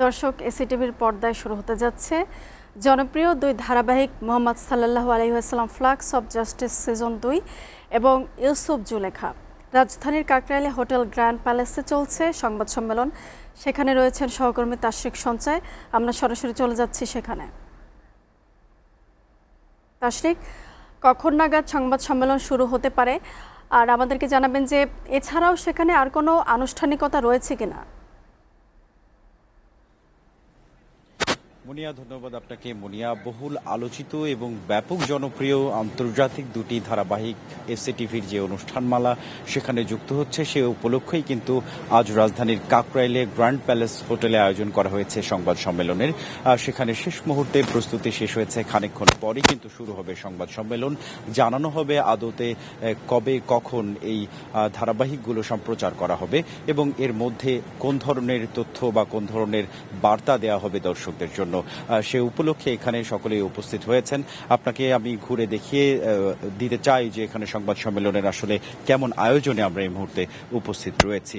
দর্শক, এসিটিভির পর্দায় শুরু হতে যাচ্ছে জনপ্রিয় দুই ধারাবাহিক মোহাম্মদ সাল্লাল্লাহু আলাইহি ওয়াসাল্লাম ফ্লাক্স অব জাস্টিস সিজন 2 এবং ইউসুফ জুলেখা। রাজধানীর কাকরাইলে হোটেল গ্র্যান্ড প্যালেসে চলছে সংবাদ সম্মেলন। সেখানে রয়েছেন সহকর্মী তাশরিক সঞ্চয়। আমরা সরাসরি চলে যাচ্ছি সেখানে। তাশরিক, কখন নাগাদ সংবাদ সম্মেলন শুরু হতে পারে, আর আমাদেরকে জানাবেন যে এছাড়াও সেখানে আর কোনো আনুষ্ঠানিকতা রয়েছে কিনা? মুনিয়া, ধন্যবাদ আপনাকে। মুনিয়া, বহুল আলোচিত এবং ব্যাপক জনপ্রিয় আন্তর্জাতিক দুটি ধারাবাহিক এসএটিভির যে অনুষ্ঠানমালা সেখানে যুক্ত হচ্ছে, সে উপলক্ষেই কিন্তু আজ রাজধানীর কাকরাইলে গ্র্যান্ড প্যালেস হোটেলে আয়োজন করা হয়েছে সংবাদ সম্মেলনের। সেখানে শেষ মুহূর্তে প্রস্তুতি শেষ হয়েছে, খানিকক্ষণ পরই কিন্তু শুরু হবে সংবাদ সম্মেলন। জানানো হবে আদতে কবে কখন এই ধারাবাহিকগুলো সম্প্রচার করা হবে এবং এর মধ্যে কোন ধরনের তথ্য বা কোন ধরনের বার্তা দেওয়া হবে দর্শকদের জন্য। সে উপলক্ষে এখানে সকলেই উপস্থিত হয়েছেন। আপনাকে আমি ঘুরে দেখিয়ে দিতে চাই যে এখানে সংবাদ সম্মেলনের আসলে কেমন আয়োজনে আমরা এই মুহূর্তে উপস্থিত রয়েছি।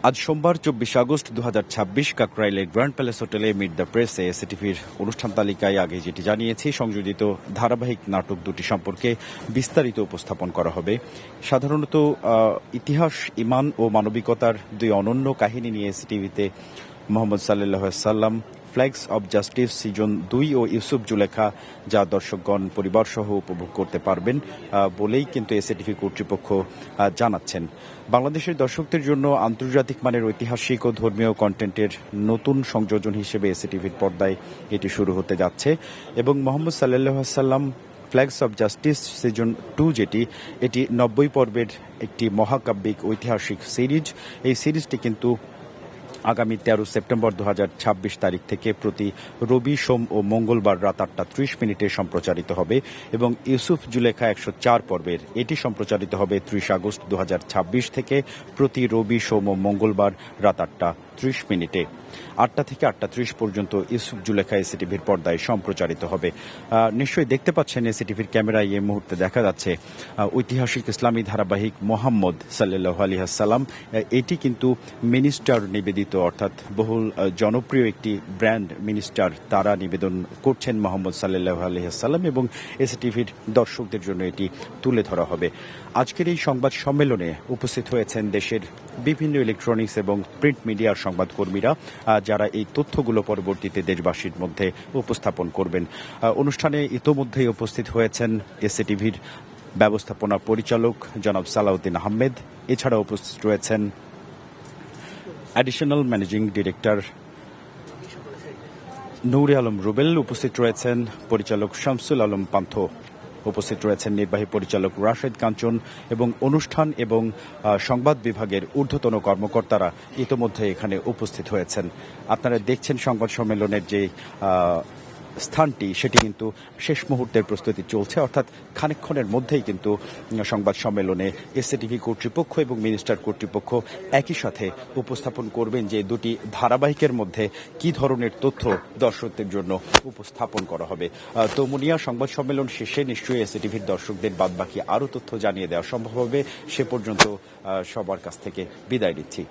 আজ সোমবার 24 আগস্ট 2026 কাকরাইলের গ্র্যান্ড প্যালেস হোটেলে মিট দ্য প্রেসে এসএটিভির অনুষ্ঠান তালিকায় আগে যেটি জানিয়েছি সংযোজিত ধারাবাহিক নাটক দুটি সম্পর্কে বিস্তারিত উপস্থাপন করা হবে। সাধারণত ইতিহাস, ঈমান ও মানবিকতার দুই অনন্য কাহিনী নিয়ে এসএটিভিতে মোহাম্মদ সাল্লাল্লাহু আলাইহি ওয়াসাল্লাম ফ্ল্যাগস অব জাস্টিস সিজন 2 ও ইউসুফ জুলেখা, যা দর্শকগণ পরিবার সহ উপভোগ করতে পারবেন বলেই কিন্তু এসএটিভি কর্তৃপক্ষ জানাচ্ছেন। বাংলাদেশের দর্শকদের জন্য আন্তর্জাতিক মানের ঐতিহাসিক ও ধর্মীয় কন্টেন্টের নতুন সংযোজন হিসেবে এসএটিভির পর্দায় এটি শুরু হতে যাচ্ছে এবং মোহাম্মদ সাল্লাল্লাহু আলাইহি ওয়াসাল্লাম ফ্ল্যাগস অব জাস্টিস সিজন 2 এটি 90 পর্বের একটি মহাকাব্যিক ঐতিহাসিক সিরিজ। এই সিরিজটি কিন্তু আগামী 13 সেপ্টেম্বর 2026 তারিখ থেকে প্রতি রবি, সোম ও মঙ্গলবার রাত 8:30 সম্প্রচারিত হবে এবং ইউসুফ জুলেখা 104 পর্বের এটি সম্প্রচারিত হবে 30 আগস্ট 2026 থেকে প্রতি রবি, সোম ও মঙ্গলবার রাত 8:30। 8টা থেকে 8:30 পর্যন্ত ইউসুফ জুলেখা এসএটিভির পর্দায় সম্প্রচারিত হবে। নিশ্চয়ই দেখতে পাচ্ছেন এসএটিভির ক্যামেরায় এই মুহূর্তে দেখা যাচ্ছে ঐতিহাসিক ইসলামী ধারাবাহিক মোহাম্মদ সাল্লাল্লাহু আলাইহি ওয়াসাল্লাম। এটি কিন্তু মিনিস্টার নিবেদিত, অর্থাৎ বহুল জনপ্রিয় একটি ব্র্যান্ড মিনিস্টার, তারা নিবেদন করছেন মোহাম্মদ সাল্লাল্লাহু আলাইহি ওয়াসাল্লাম এবং এসএটিভির দর্শকদের জন্য এটি তুলে ধরা হবে। আজকের এই সংবাদ সম্মেলনে উপস্থিত হয়েছেন দেশের বিভিন্ন ইলেকট্রনিক্স এবং প্রিন্ট মিডিয়ার সংবাদকর্মীরা, যারা এই তথ্যগুলো পরবর্তীতে দেশবাসীর মধ্যে উপস্থাপন করবেন। অনুষ্ঠানে ইতোমধ্যেই উপস্থিত হয়েছেন এসএটিভির ব্যবস্থাপনা পরিচালক জনাব সালাউদ্দিন আহমেদ। এছাড়া উপস্থিত রয়েছেন অ্যাডিশনাল ম্যানেজিং ডিরেক্টর নূরে আলম রুবেল, উপস্থিত রয়েছেন পরিচালক শামসুল আলম পান্থ, উপস্থিত রয়েছেন নির্বাহী পরিচালক রাশেদ কাঞ্চন এবং অনুষ্ঠান এবং সংবাদ বিভাগের ঊর্ধ্বতন কর্মকর্তারা ইতোমধ্যে এখানে উপস্থিত হয়েছেন। আপনারা দেখছেন সংবাদ সম্মেলনের যে স্থানটি, সেটি কিন্তু শেষ মুহূর্তের প্রস্তুতি চলছে, অর্থাৎ খানিকক্ষণের মধ্যেই কিন্তু সংবাদ সম্মেলনে এসএটিভি কর্তৃপক্ষ এবং মিনিস্টার কর্তৃপক্ষ একই সাথে উপস্থাপন করবেন যে দুটি ধারাবাহিকের মধ্যে কি ধরনের তথ্য দর্শকদের জন্য উপস্থাপন করা হবে। তো মুনিয়া, সংবাদ সম্মেলন শেষে নিশ্চয়ই এসএটিভির দর্শকদের বাদবাকি আরও তথ্য জানিয়ে দেওয়া সম্ভব হবে। সে পর্যন্ত সবার কাছ থেকে বিদায় নিচ্ছি।